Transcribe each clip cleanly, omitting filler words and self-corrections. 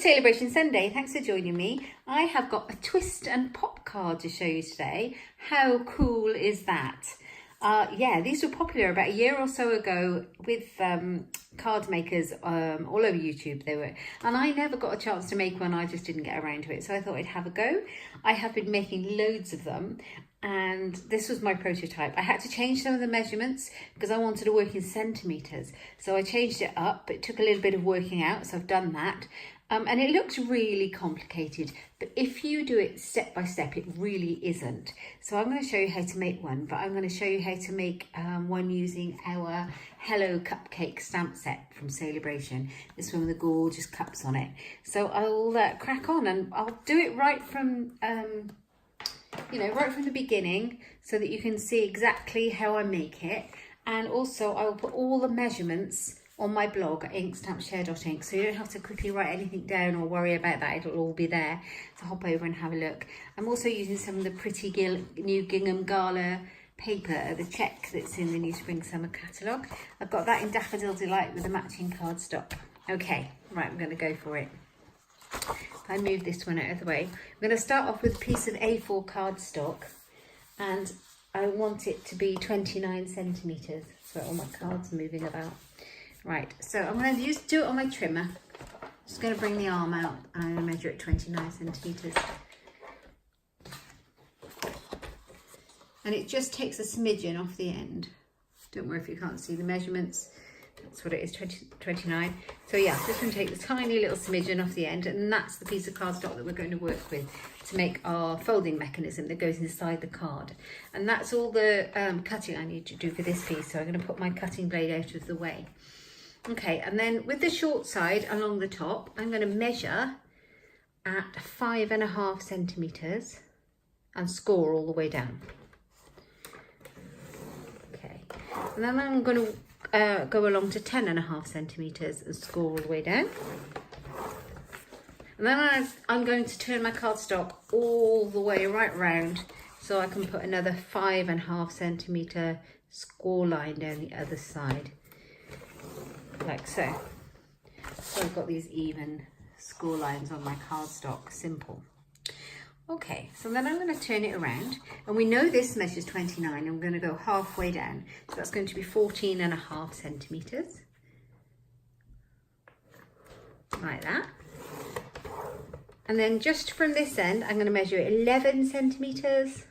Saleabration Sunday. Thanks for joining me. I have got a twist and pop card to show you today. How cool is that? Yeah, these were popular about a year or so ago with card makers all over YouTube. They were, and I never got a chance to make one. I just didn't get around to it, so I thought I'd have a go. I have been making loads of them, and this was my prototype. I had to change some of the measurements because I wanted to work in centimeters, so I changed it up. It took a little bit of working out, so I've done that. And it looks really complicated, but if you do it step by step, it really isn't. So I'm going to show you how to make one, but I'm going to show you how to make one using our Hello Cupcake stamp set from Saleabration. This one with the gorgeous cups on it. So I'll crack on, and I'll do it right from, right from the beginning so that you can see exactly how I make it. And also I will put all the measurements on my blog at inkstampshare.ink, so you don't have to quickly write anything down or worry about that. It'll all be there, so hop over and have a look. I'm also using some of the pretty new Gingham Gala paper, the check that's in the new Spring Summer catalogue. I've got that in Daffodil Delight with the matching cardstock. Okay, right, I'm going to go for it. If I move this one out of the way, I'm going to start off with a piece of A4 cardstock, and I want it to be 29 centimetres, so all my cards are moving about. Right, so I'm going to do it on my trimmer. Just going to bring the arm out and I'm going to measure it 29 centimetres. And it just takes a smidgen off the end. Don't worry if you can't see the measurements. That's what it is, 29. So yeah, just going to take the tiny little smidgen off the end, and that's the piece of cardstock that we're going to work with to make our folding mechanism that goes inside the card. And that's all the cutting I need to do for this piece. So I'm going to put my cutting blade out of the way. Okay, and then with the short side along the top, I'm going to measure at 5.5 centimetres and score all the way down. Okay, and then I'm going to go along to 10.5 centimetres and score all the way down. And then I'm going to turn my cardstock all the way right round so I can put another 5.5 centimetre score line down the other side. Like so. So I've got these even score lines on my cardstock, simple. Okay, so then I'm going to turn it around, and we know this measures 29. I'm going to go halfway down, so that's going to be 14.5 centimetres. Like that. And then just from this end, I'm going to measure 11 centimetres.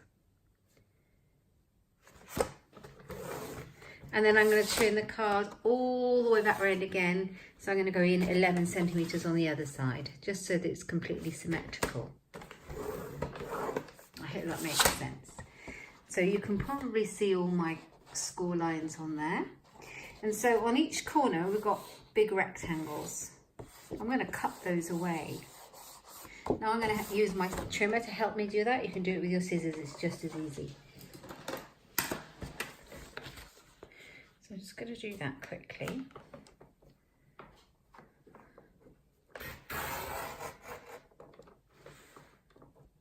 And then I'm going to turn the card all the way back around again. So I'm going to go in 11 centimetres on the other side, just so that it's completely symmetrical. I hope that makes sense. So you can probably see all my score lines on there. And so on each corner, we've got big rectangles. I'm going to cut those away. Now I'm going to use my trimmer to help me do that. You can do it with your scissors, it's just as easy. I'm just going to do that quickly.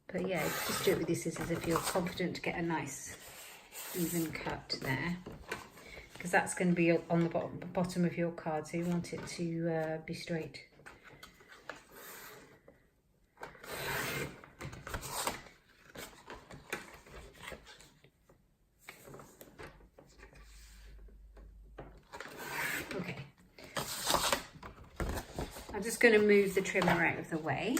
But yeah, just do it with your scissors if you're confident to get a nice even cut there, because that's going to be on the bottom of your card, so you want it to be straight. Okay, I'm just going to move the trimmer out of the way.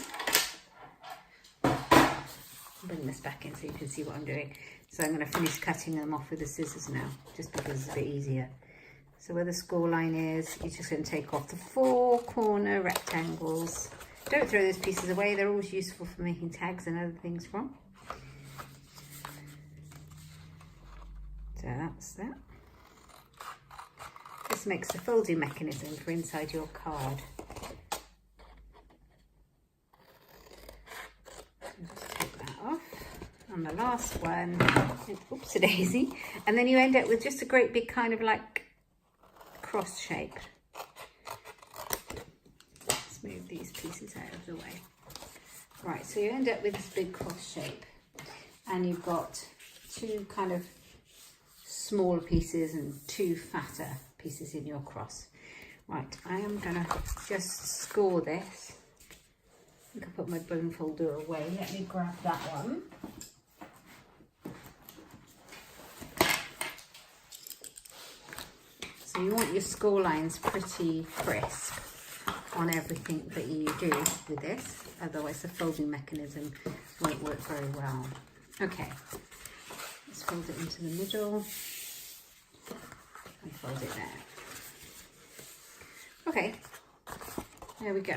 Bring this back in so you can see what I'm doing. So I'm going to finish cutting them off with the scissors now, just because it's a bit easier. So where the score line is, you're just going to take off the 4 corner rectangles. Don't throw those pieces away, they're always useful for making tags and other things from. So that's that. This makes the folding mechanism for inside your card. Just take that off. And the last one, oops a daisy, and then you end up with just a great big kind of like cross shape. Let's move these pieces out of the way. Right, so you end up with this big cross shape, and you've got 2 kind of smaller pieces and 2 fatter pieces in your cross. Right, I am going to just score this I can put my bone folder away. Let me grab that one. So you want your score lines pretty crisp on everything that you do with this, otherwise the folding mechanism won't work very well. Okay, let's fold it into the middle and fold it there. Okay, there we go.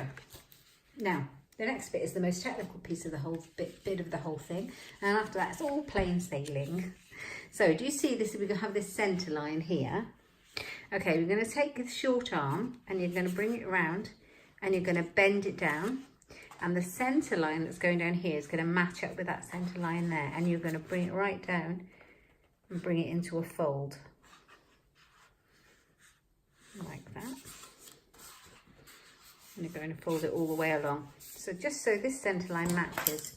Now, the next bit is the most technical piece of the whole bit of the whole thing, and after that it's all plain sailing. So do you see this? We're going to have this centre line here. Okay, we're going to take the short arm and you're going to bring it around and you're going to bend it down, and the centre line that's going down here is going to match up with that centre line there, and you're going to bring it right down and bring it into a fold like that, and you're going to fold it all the way along. So just so this centre line matches,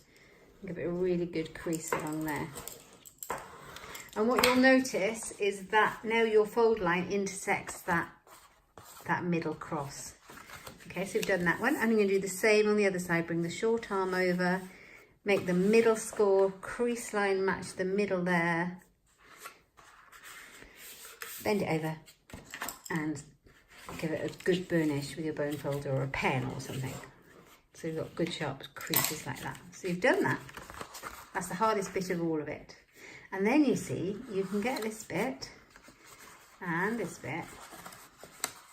give it a really good crease along there. And what you'll notice is that now your fold line intersects that middle cross. Okay, so we've done that one. I'm going to do the same on the other side. Bring the short arm over, make the middle score crease line match the middle there. Bend it over and give it a good burnish with your bone folder or a pen or something. So you've got good sharp creases like that. So you've done that. That's the hardest bit of all of it. And then you see, you can get this bit and this bit.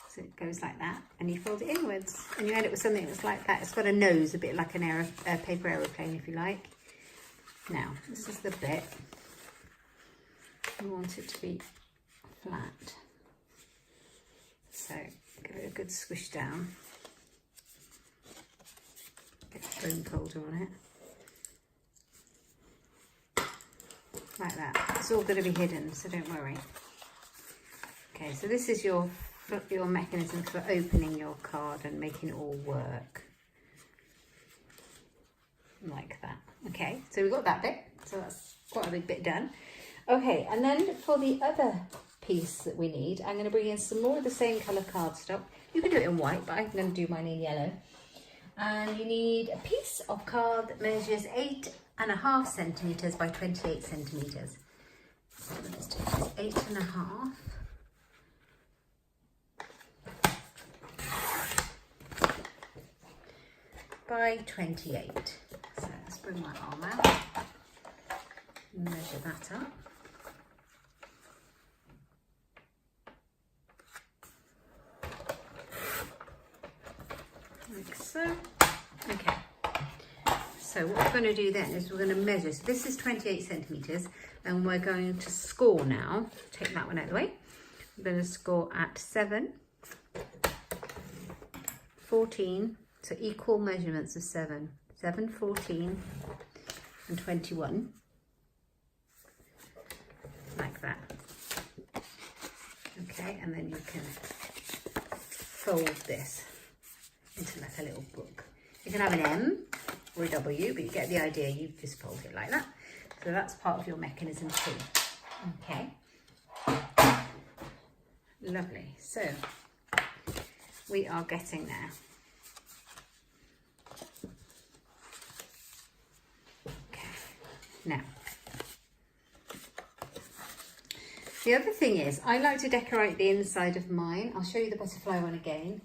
So it goes like that, and you fold it inwards, and you end up with something that's like that. It's got a nose, a bit like an paper aeroplane, if you like. Now, this is the bit. You want it to be flat. So give it a good squish down. Get the bone folder on it. Like that. It's all going to be hidden, so don't worry. Okay, so this is your mechanism for opening your card and making it all work. Like that. Okay, so we've got that bit. So that's quite a big bit done. Okay, and then for the other piece that we need, I'm going to bring in some more of the same colour cardstock. You can do it in white, but I'm going to do mine in yellow. And you need a piece of card that measures 8.5 centimetres by 28 centimetres. So let's do this, 8.5 by 28. So let's bring my arm out and measure that up. Like so. Okay. So what we're going to do then is we're going to measure. So this is 28 centimetres, and we're going to score now. Take that one out of the way. We're going to score at 7, 14, so equal measurements of 7, 14, and 21. Like that. Okay, and then you can fold this into like a little book. You can have an M or a W, but you get the idea. You just fold it like that. So that's part of your mechanism too. Okay. Lovely. So we are getting there. Okay. Now, the other thing is, I like to decorate the inside of mine. I'll show you the butterfly one again.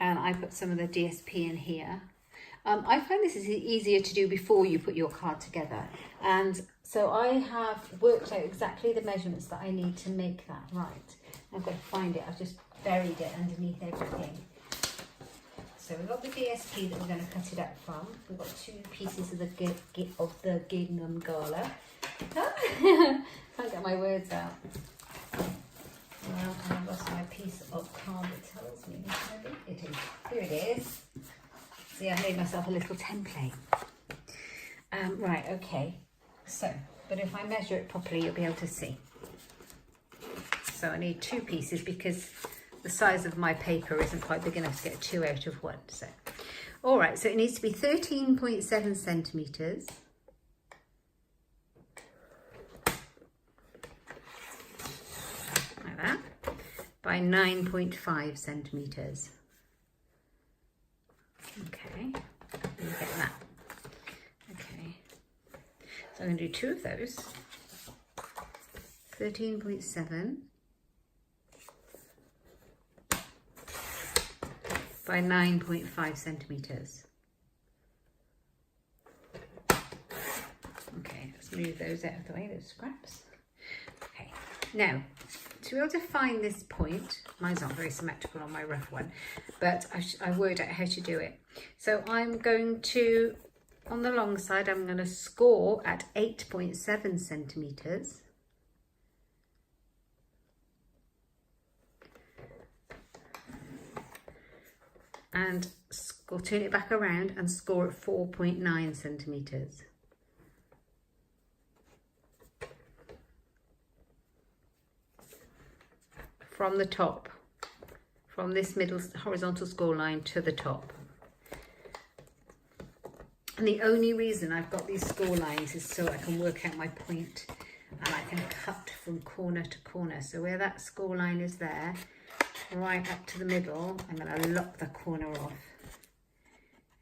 And I put some of the DSP in here. I find this is easier to do before you put your card together. And so I have worked out exactly the measurements that I need to make that right. I've got to find it. I've just buried it underneath everything. So we've got the DSP that we're going to cut it up from. We've got 2 pieces of the gingham gala. Can't get my words out. Well, I've lost my piece of card that tells me maybe it is. Here it is. See, I've made myself a little template. Right, okay. So, but if I measure it properly, you'll be able to see. So I need 2 pieces because the size of my paper isn't quite big enough to get 2 out of 1. So, all right, so it needs to be 13.7 centimetres. Like that. By 9.5 centimetres. Okay, you get So I'm going to do 2 of those. 13.7 by 9.5 centimetres. Okay, let's move those out of the way, those scraps. Okay, now to be able to find this point, mine's not very symmetrical on my rough one, but I worked out how to do it. So I'm going to, on the long side, I'm going to score at 8.7 centimetres. And turn it back around and score at 4.9 centimetres. From the top, from this middle horizontal score line to the top. And the only reason I've got these score lines is so I can work out my point and I can cut from corner to corner. So where that score line is there, right up to the middle, I'm going to lock the corner off.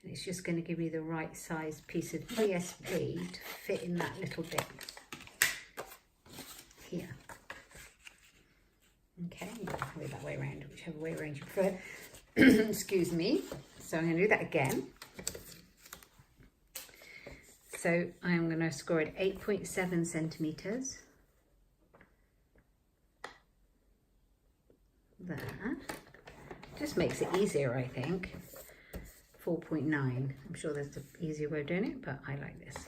And it's just going to give me the right size piece of PSP to fit in that little bit here. Okay, you can do it that way around, whichever way around you prefer. Excuse me. So I'm going to do that again. So I'm going to score at 8.7 centimetres. There. Just makes it easier, I think. 4.9. I'm sure there's an easier way of doing it, but I like this.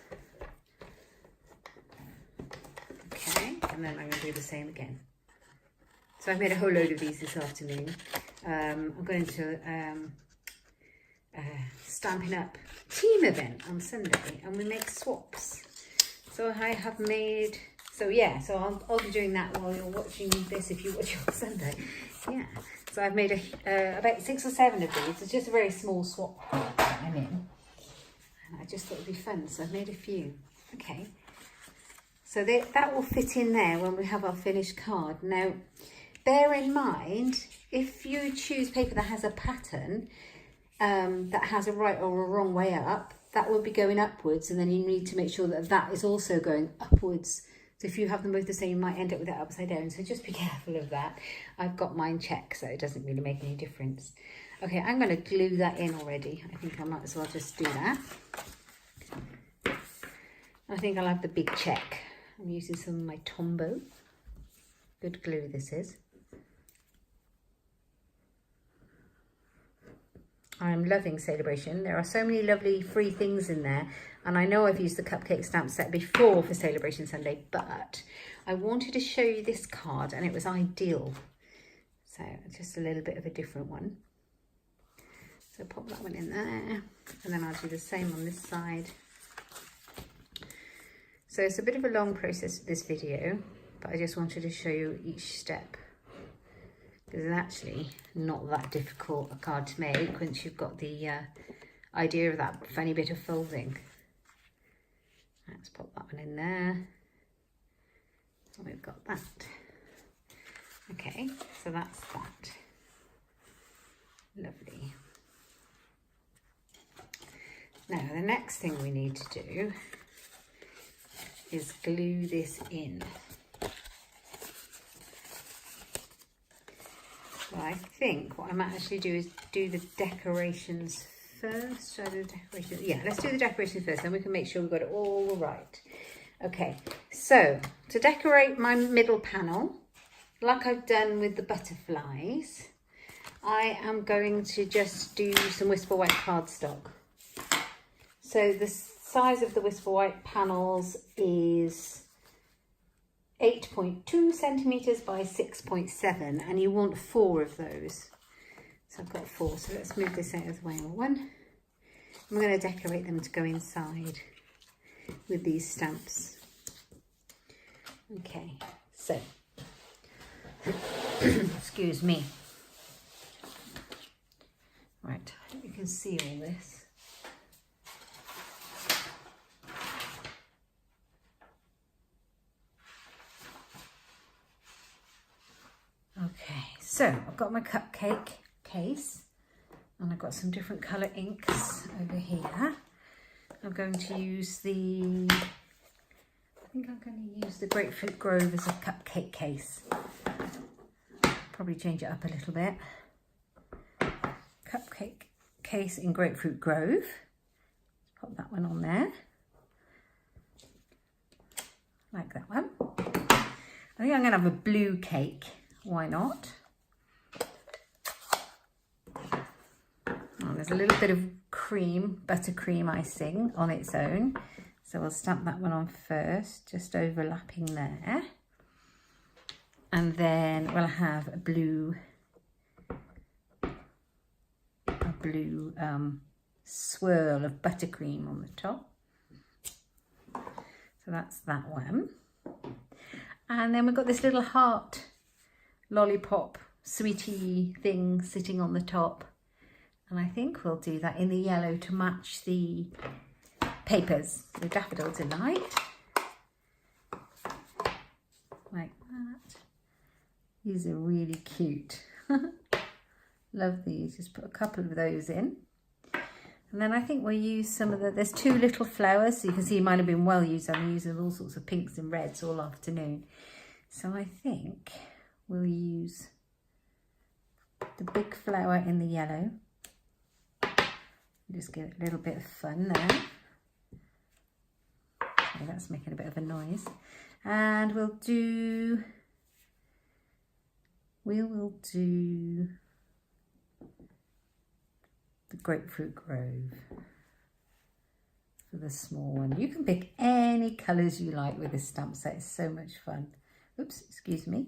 Okay, and then I'm going to do the same again. So I've made a whole load of these this afternoon. I'm going to Stampin' Up! Team event on Sunday, and we make swaps. So I have made, so I'll be doing that while you're watching this if you watch it on Sunday. Yeah, so I've made about 6 or 7 of these. It's just a very small swap that I'm in. And I just thought it'd be fun, so I've made a few. Okay, so that will fit in there when we have our finished card. Now, bear in mind, if you choose paper that has a pattern, that has a right or a wrong way up, that will be going upwards, and then you need to make sure that that is also going upwards. So if you have them both the same, you might end up with it upside down. So just be careful of that. I've got mine checked, so it doesn't really make any difference. Okay, I'm going to glue that in already. I think I might as well just do that. I think I'll have the big check. I'm using some of my Tombow. Good glue this is. I'm loving Saleabration. There are so many lovely free things in there. And I know I've used the Cupcake stamp set before for Saleabration Sunday, but I wanted to show you this card and it was ideal. So just a little bit of a different one. So pop that one in there, and then I'll do the same on this side. So it's a bit of a long process, this video, but I just wanted to show you each step. Because it's actually not that difficult a card to make once you've got the idea of that funny bit of folding. Let's pop that one in there. And we've got that. Okay, so that's that. Lovely. Now the next thing we need to do is glue this in. Well, I think what I might actually do is do the decorations first. Should I do the decorations? Yeah, let's do the decorations first, then we can make sure we've got it all right. Okay, so to decorate my middle panel, like I've done with the butterflies, I am going to just do some Whisper White cardstock. So the size of the Whisper White panels is 8.2 centimetres by 6.7, and you want 4 of those. So I've got 4, so let's move this out of the way. One. I'm going to decorate them to go inside with these stamps. Okay, so, excuse me. Right, I hope you can see all this. Okay, so I've got my cupcake case and I've got some different colour inks over here. I'm going to use the think I'm going to use the Grapefruit Grove as a cupcake case. Probably change it up a little bit. Cupcake case in Grapefruit Grove. Pop that one on there. Like that one. I think I'm going to have a blue cake. Why not? Oh, there's a little bit of cream, buttercream icing on its own. So we'll stamp that one on first, just overlapping there. And then we'll have a blue swirl of buttercream on the top. So that's that one. And then we've got this little heart lollipop sweetie thing sitting on the top. And I think we'll do that in the yellow to match the papers, the daffodil delight. Like that. These are really cute. Love these. Just put a couple of those in. And then I think we'll use some of there's two little flowers. So you can see mine have been well used. I'm using all sorts of pinks and reds all afternoon. So I think we'll use the big flower in the yellow. Just give it a little bit of fun there. Okay, that's making a bit of a noise. And we will do the Grapefruit Grove for the small one. You can pick any colours you like with this stamp set. It's so much fun. Oops, excuse me.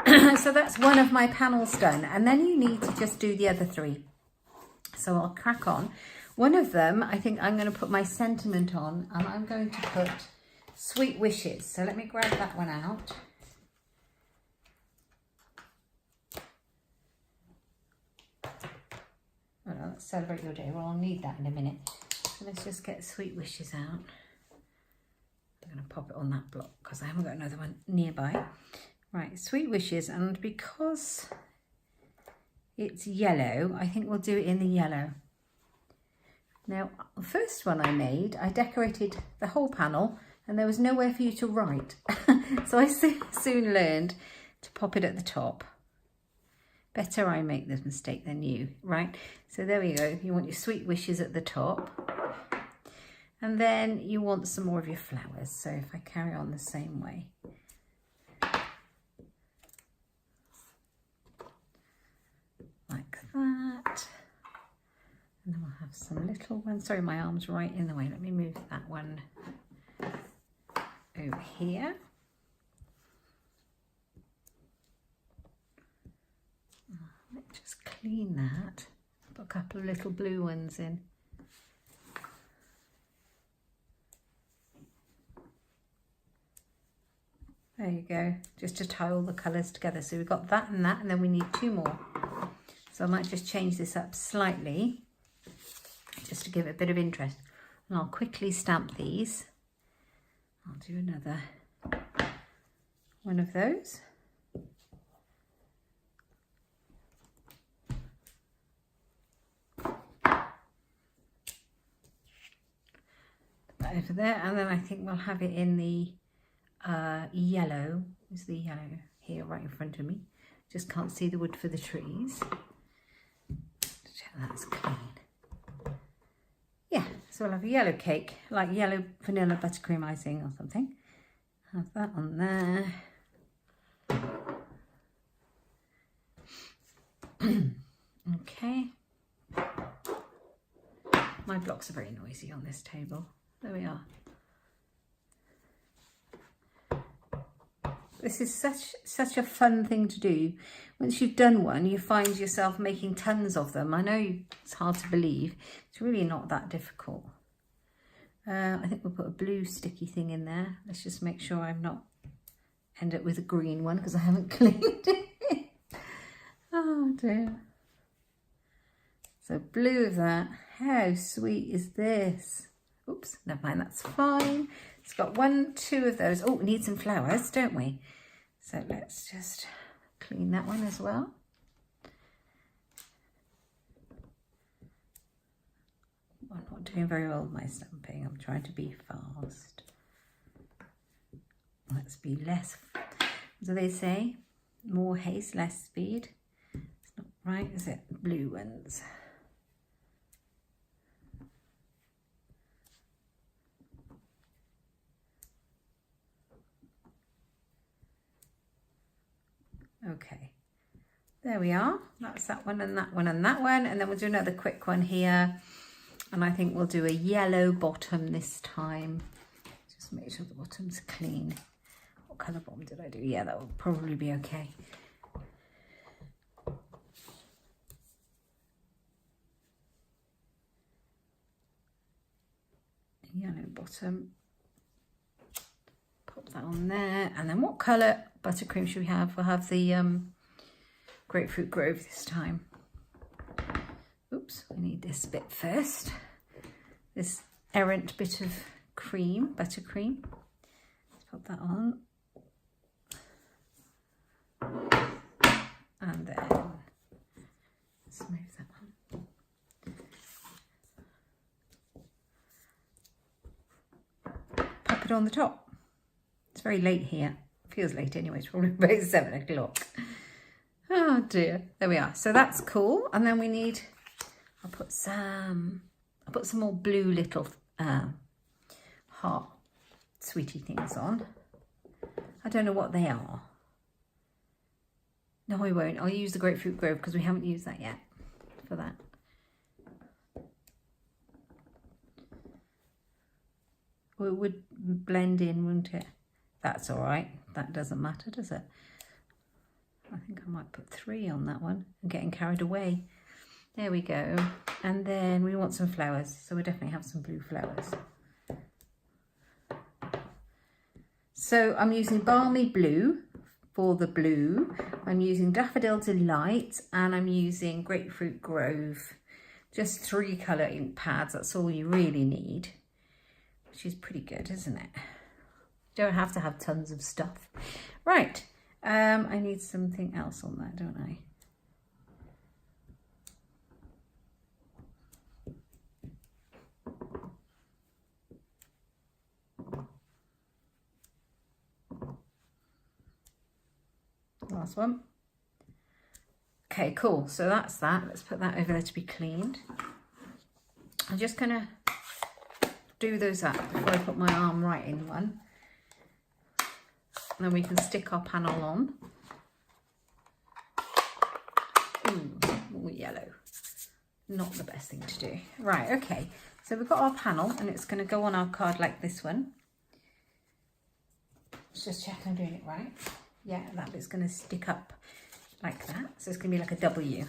So that's one of my panels done. And then you need to just do the other three. So I'll crack on. One of them, I think I'm going to put my sentiment on, and I'm going to put Sweet Wishes. So let me grab that one out. Oh no, let's celebrate your day. Well, I'll need that in a minute. So let's just get Sweet Wishes out. I'm going to pop it on that block because I haven't got another one nearby. Right, Sweet Wishes, and because it's yellow, I think we'll do it in the yellow. Now, the first one I made, I decorated the whole panel and there was nowhere for you to write. So I soon learned to pop it at the top. Better I make this mistake than you, right? So there we go. You want your Sweet Wishes at the top. And then you want some more of your flowers. So if I carry on the same way. Like that. And then we'll have some little ones. Sorry, my arm's right in the way. Let me move that one over here. Let's just clean that. Put a couple of little blue ones in. There you go, just to tie all the colours together. So we've got that, and then we need two more. So I might just change this up slightly, just to give it a bit of interest. And I'll quickly stamp these. I'll do another one of those. Put that over there, and then I think we'll have it in the yellow. Is the yellow here right in front of me? Just can't see the wood for the trees. Check that's clean. Yeah, so we'll have a yellow cake, like yellow vanilla buttercream icing or something. Have that on there. Okay. My blocks are very noisy on this table. There we are. This is such a fun thing to do. Once you've done one, you find yourself making tons of them. I know it's hard to believe. It's really not that difficult. I think we'll put a blue sticky thing in there. Let's just make sure I'm not end up with a green one because I haven't cleaned it. Oh dear. So blue of that. How sweet is this? Oops, never mind, that's fine. It's got 1, 2 of those. Oh, we need some flowers, don't we? So let's just clean that one as well. I'm not doing very well with my stamping. I'm trying to be fast. Let's be less, do they say? More haste, less speed. It's not right, is it? Blue ones. Okay, there we are. That's that one and that one and that one. And then we'll do another quick one here. And I think we'll do a yellow bottom this time. Just make sure the bottom's clean. What colour bottom did I do? Yeah, that will probably be okay. Yellow bottom. Pop that on there. And then what colour buttercream should we have? We'll have the Grapefruit Grove this time. Oops, we need this bit first. This errant bit of cream, buttercream. Let's pop that on. And then let's move that on. Pop it on the top. It's very late here. Feels late anyway, it's probably about 7 o'clock. Oh dear, there we are. So that's cool. And then we need, I'll put some more blue little heart sweetie things on. I don't know what they are. No, I won't. I'll use the Grapefruit Grove because we haven't used that yet for that. Well, it would blend in, wouldn't it? That's all right. That doesn't matter, does it? I think I might put 3 on that one. I'm getting carried away. There we go. And then we want some flowers. So we'll definitely have some blue flowers. So I'm using Balmy Blue for the blue. I'm using Daffodil Delight and I'm using Grapefruit Grove. Just 3 colour ink pads. That's all you really need. Which is pretty good, isn't it? You don't have to have tons of stuff. Right. I need something else on that, don't I? Last one. Okay, cool. So that's that. Let's put that over there to be cleaned. I'm just going to do those up before I put my arm right in one. And then we can stick our panel on. Ooh, more yellow. Not the best thing to do. Right, okay. So we've got our panel and it's going to go on our card like this one. Let's just check I'm doing it right. Yeah, that bit's going to stick up like that. So it's going to be like a W.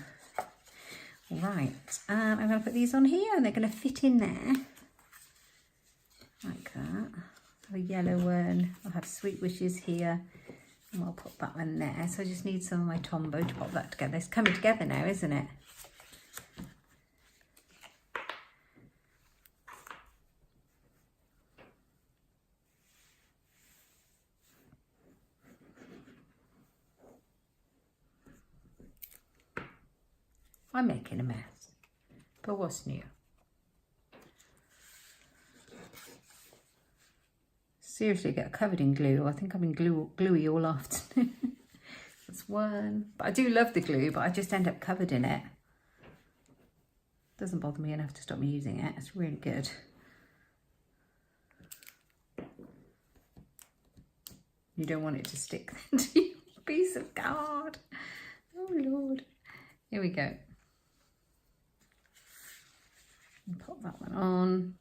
Right, I'm going to put these on here and they're going to fit in there. Like that. A yellow one. I'll have Sweet Wishes here. And I'll put that one there. So I just need some of my Tombow to pop that together. It's coming together now, isn't it? I'm making a mess, but what's new? Seriously, get covered in glue. I think I've been gluey all afternoon. That's one. But I do love the glue, but I just end up covered in it. Doesn't bother me enough to stop me using it. It's really good. You don't want it to stick to your piece of card. Oh Lord. Here we go. Pop that one on.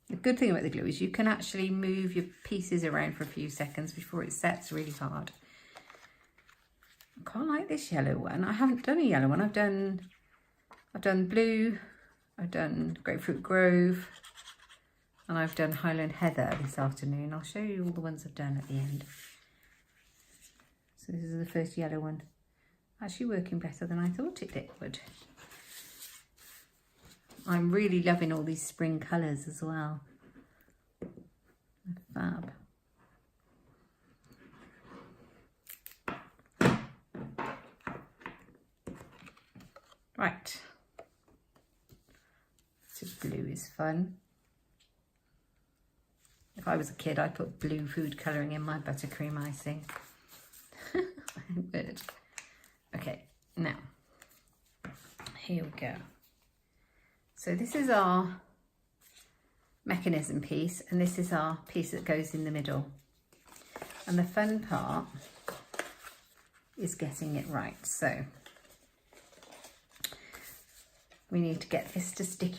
The good thing about the glue is you can actually move your pieces around for a few seconds before it sets really hard. I quite like this yellow one. I haven't done a yellow one. I've done blue, I've done Grapefruit Grove, and I've done Highland Heather this afternoon. I'll show you all the ones I've done at the end. So this is the first yellow one. Actually working better than I thought it would. I'm really loving all these spring colours as well. Fab. Right. So blue is fun. The If I was a kid, I'd put blue food colouring in my buttercream icing. Good. Okay, now, here we go. So this is our mechanism piece, and this is our piece that goes in the middle. And the fun part is getting it right. So we need to get this to stick.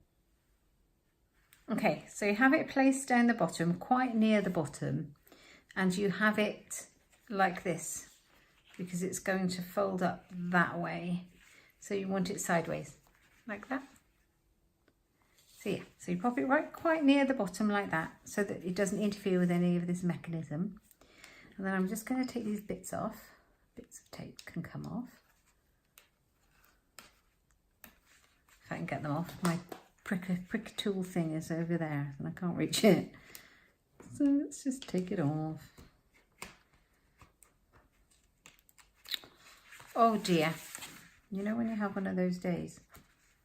Okay, so you have it placed down the bottom, quite near the bottom, and you have it like this because it's going to fold up that way. So you want it sideways, like that. So yeah, so you pop it right quite near the bottom like that so that it doesn't interfere with any of this mechanism. And then I'm just going to take these bits off. Bits of tape can come off. If I can get them off. My prick tool thing is over there and I can't reach it. So let's just take it off. Oh dear. You know when you have one of those days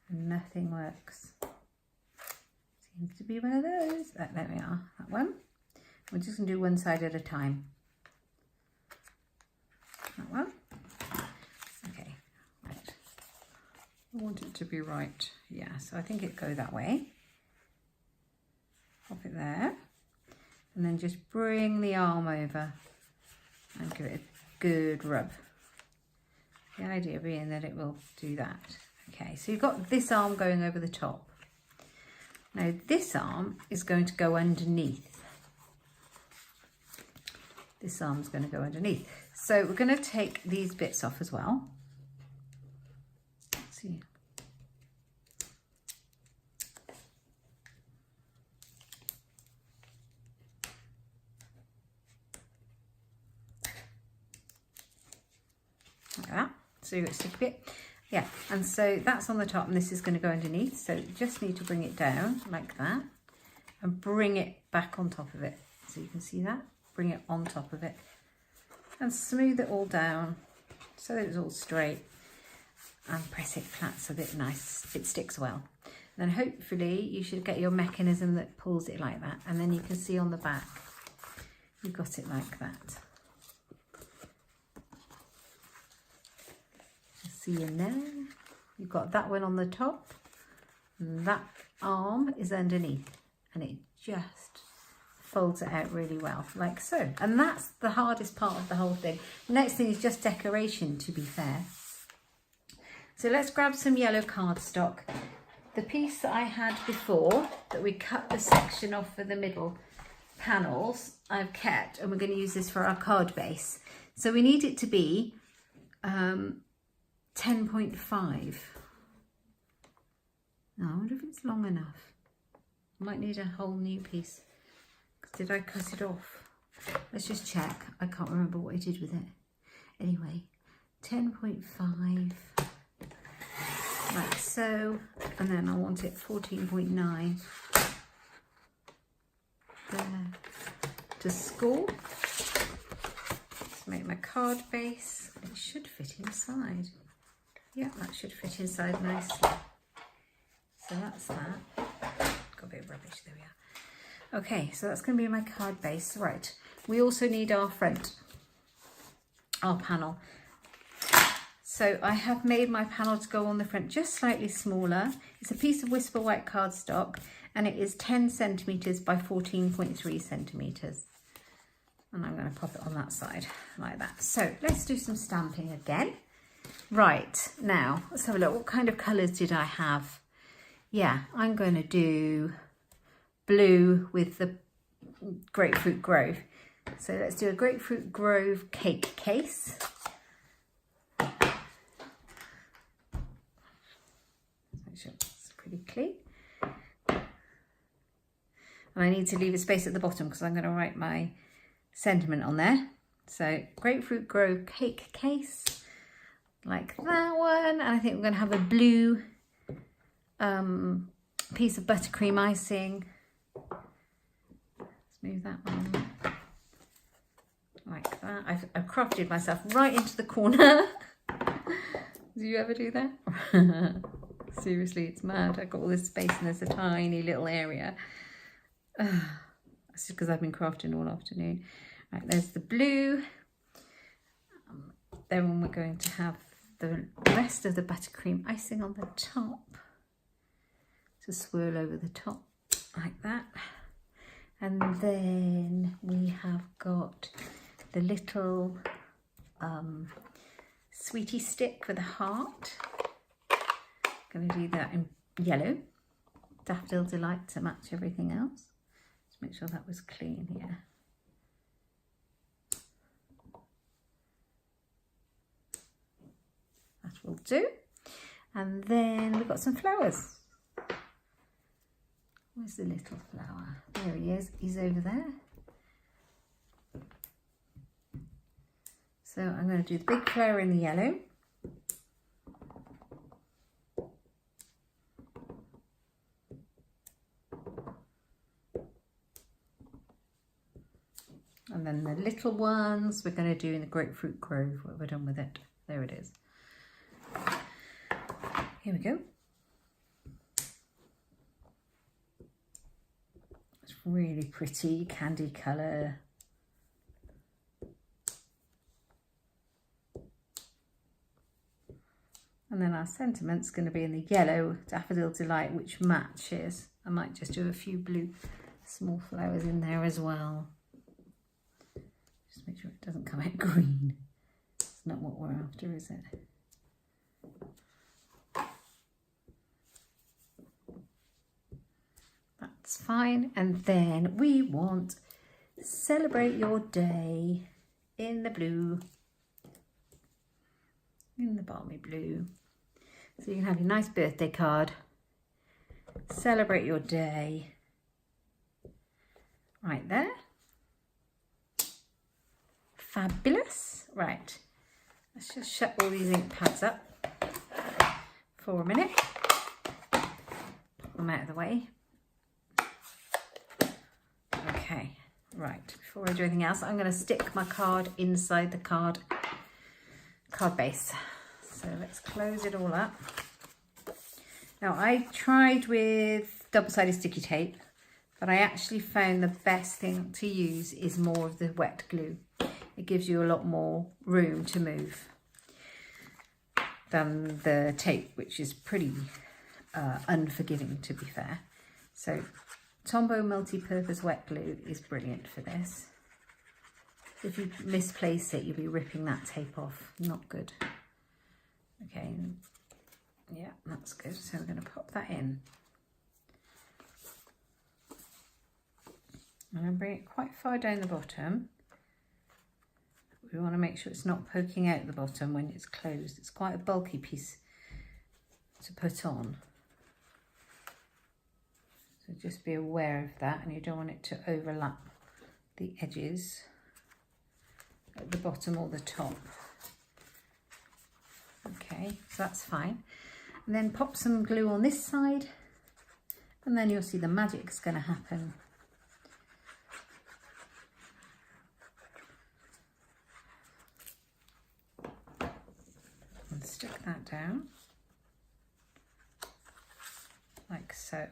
and nothing works? Seems to be one of those. There we are, that one. We're just going to do one side at a time. That one. Okay, right. I want it to be right. Yeah, so I think it'd go that way. Pop it there. And then just bring the arm over and give it a good rub. The idea being that it will do that. Okay, so you've got this arm going over the top. Now this arm is going to go underneath. This arm's going to go underneath. So we're going to take these bits off as well. Let's see. Like that. So you've got a sticky bit. Yeah, and so that's on the top and this is going to go underneath. So you just need to bring it down like that and bring it back on top of it. So you can see that. Bring it on top of it and smooth it all down so that it's all straight and press it flat so that it sticks well. And then hopefully you should get your mechanism that pulls it like that, and then you can see on the back you've got it like that. See in there, you've got that one on the top and that arm is underneath, and it just folds it out really well, like so. And that's the hardest part of the whole thing. The next thing is just decoration, to be fair. So let's grab some yellow cardstock. The piece that I had before, that we cut the section off for the middle panels, I've kept, and we're going to use this for our card base. So we need it to be 10.5. I wonder if it's long enough. I might need a whole new piece. Did I cut it off? Let's just check. I can't remember what I did with it. Anyway, 10.5, like so, and then I want it 14.9 there to score. Let's make my card base. It should fit inside. Yeah, that should fit inside nicely. So that's that. Got a bit of rubbish, there we are. Okay, so that's going to be my card base. Right, we also need our front, our panel. So I have made my panel to go on the front just slightly smaller. It's a piece of Whisper White cardstock and it is 10 centimetres by 14.3 centimetres. And I'm going to pop it on that side like that. So let's do some stamping again. Right, now let's have a look. What kind of colours did I have? Yeah, I'm going to do blue with the Grapefruit Grove. So let's do a Grapefruit Grove cake case. Make sure it's pretty clean. And I need to leave a space at the bottom because I'm going to write my sentiment on there. So Grapefruit Grove cake case, like that one. And I think we're going to have a blue piece of buttercream icing. Let's move that one like that. I've crafted myself right into the corner. Do you ever do that? Seriously, it's mad. I've got all this space and there's a tiny little area. It's because I've been crafting all afternoon. Right, there's the blue. Then we're going to have the rest of the buttercream icing on the top to swirl over the top like that. And then we have got the little sweetie stick with a heart. Going to do that in yellow. Daffodil Delight to match everything else. Just make sure that was clean here. That will do. And then we've got some flowers. Where's the little flower? There he is. He's over there. So I'm going to do the big flower in the yellow. And then the little ones we're going to do in the Grapefruit Grove. What have I done with it? There it is. Here we go. It's really pretty candy colour. And then our sentiment's going to be in the yellow Daffodil Delight, which matches. I might just do a few blue small flowers in there as well. Just make sure it doesn't come out green. It's not what we're after, is it? That's fine. And then we want Celebrate Your Day in the blue. In the balmy blue. So you can have your nice birthday card. Celebrate your day. Right there. Fabulous. Right. Let's just shut all these ink pads up for a minute. Put them out of the way. Okay. Right. Before I do anything else, I'm going to stick my card inside the card base. So let's close it all up. Now I tried with double-sided sticky tape, but I actually found the best thing to use is more of the wet glue. It gives you a lot more room to move than the tape, which is pretty unforgiving, to be fair. So Tombow multi-purpose wet glue is brilliant for this. If you misplace it, you'll be ripping that tape off. Not good. Okay, yeah, that's good. So we're going to pop that in. I'm going to bring it quite far down the bottom. We want to make sure it's not poking out the bottom when it's closed. It's quite a bulky piece to put on. So just be aware of that, and you don't want it to overlap the edges at the bottom or the top. Okay, so that's fine. And then pop some glue on this side, and then you'll see the magic's going to happen. And stick that down like so.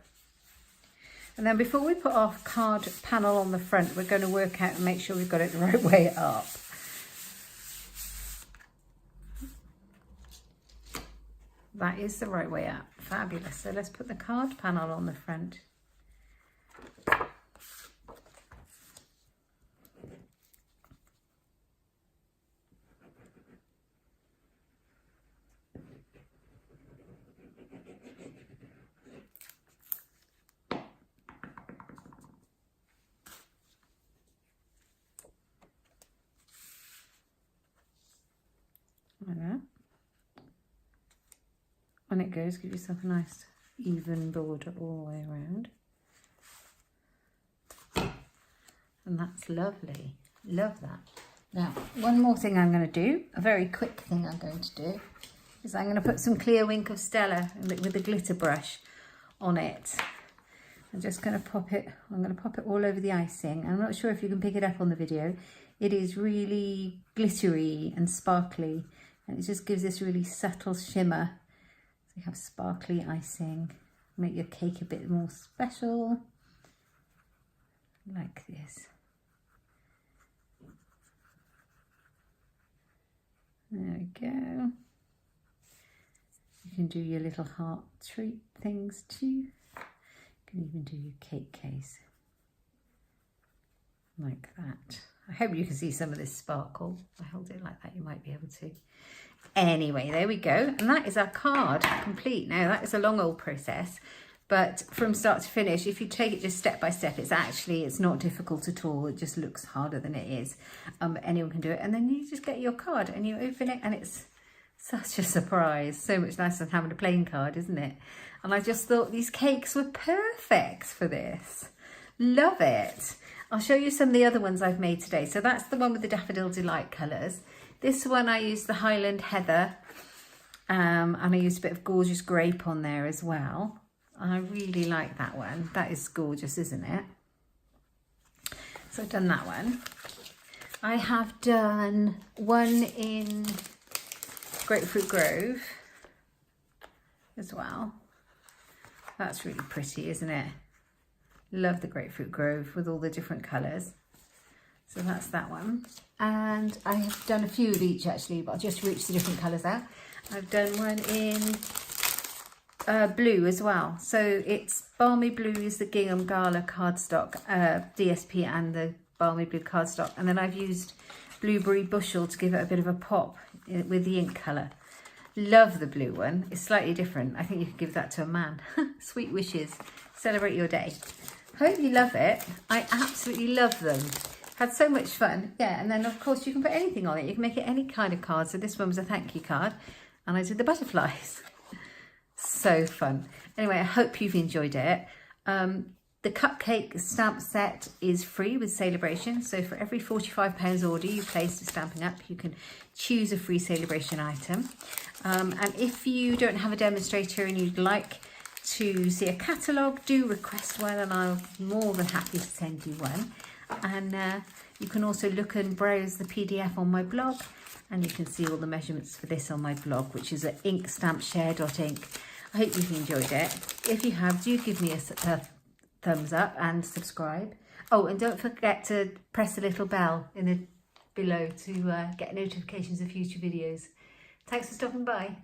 And then before we put our card panel on the front, we're going to work out and make sure we've got it the right way up. That is the right way up. Fabulous. So let's put the card panel on the front. Like that. When it goes, give yourself a nice even border all the way around. And that's lovely. Love that. Now, one more thing I'm going to do, a very quick thing I'm going to do, is I'm going to put some clear Wink of Stella with a glitter brush on it. I'm just going to pop it, I'm going to pop it all over the icing. I'm not sure if you can pick it up on the video. It is really glittery and sparkly, and it just gives this really subtle shimmer. So you have sparkly icing, make your cake a bit more special. like this. There we go. You can do your little heart treat things too. You can even do your cake case like that. I hope you can see some of this sparkle. I hold it like that, you might be able to. Anyway, there we go. And that is our card complete. Now that is a long old process, but from start to finish, if you take it just step by step, it's not difficult at all. It just looks harder than it is. But anyone can do it. And then you just get your card and you open it and it's such a surprise. So much nicer than having a plain card, isn't it? And I just thought these cakes were perfect for this. Love it. I'll show you some of the other ones I've made today. So that's the one with the Daffodil Delight colours. This one I used the Highland Heather and I used a bit of Gorgeous Grape on there as well. I really like that one. That is gorgeous, isn't it? So I've done that one. I have done one in Grapefruit Grove as well. That's really pretty, isn't it? Love the Grapefruit Grove with all the different colours. So that's that one. And I have done a few of each actually, but I'll just reach the different colours out. I've done one in blue as well. So it's Balmy Blue is the Gingham Gala cardstock, DSP and the Balmy Blue cardstock. And then I've used Blueberry Bushel to give it a bit of a pop with the ink colour. Love the blue one. It's slightly different. I think you could give that to a man. Sweet wishes. Celebrate your day. Hope you love it. I absolutely love them. Had so much fun. Yeah, and then of course you can put anything on it. You can make it any kind of card. So this one was a thank you card and I did the butterflies. So fun. Anyway, I hope you've enjoyed it. The Cupcake stamp set is free with Saleabration. So for every £45 order you place to Stampin' Up, you can choose a free Saleabration item. And if you don't have a demonstrator and you'd like to see a catalogue, do request one and I'm more than happy to send you one. And you can also look and browse the PDF on my blog and you can see all the measurements for this on my blog, which is at inkstampshare.ink. I hope you've enjoyed it. If you have, do give me a thumbs up and subscribe. Oh, and don't forget to press the little bell below to get notifications of future videos. Thanks for stopping by.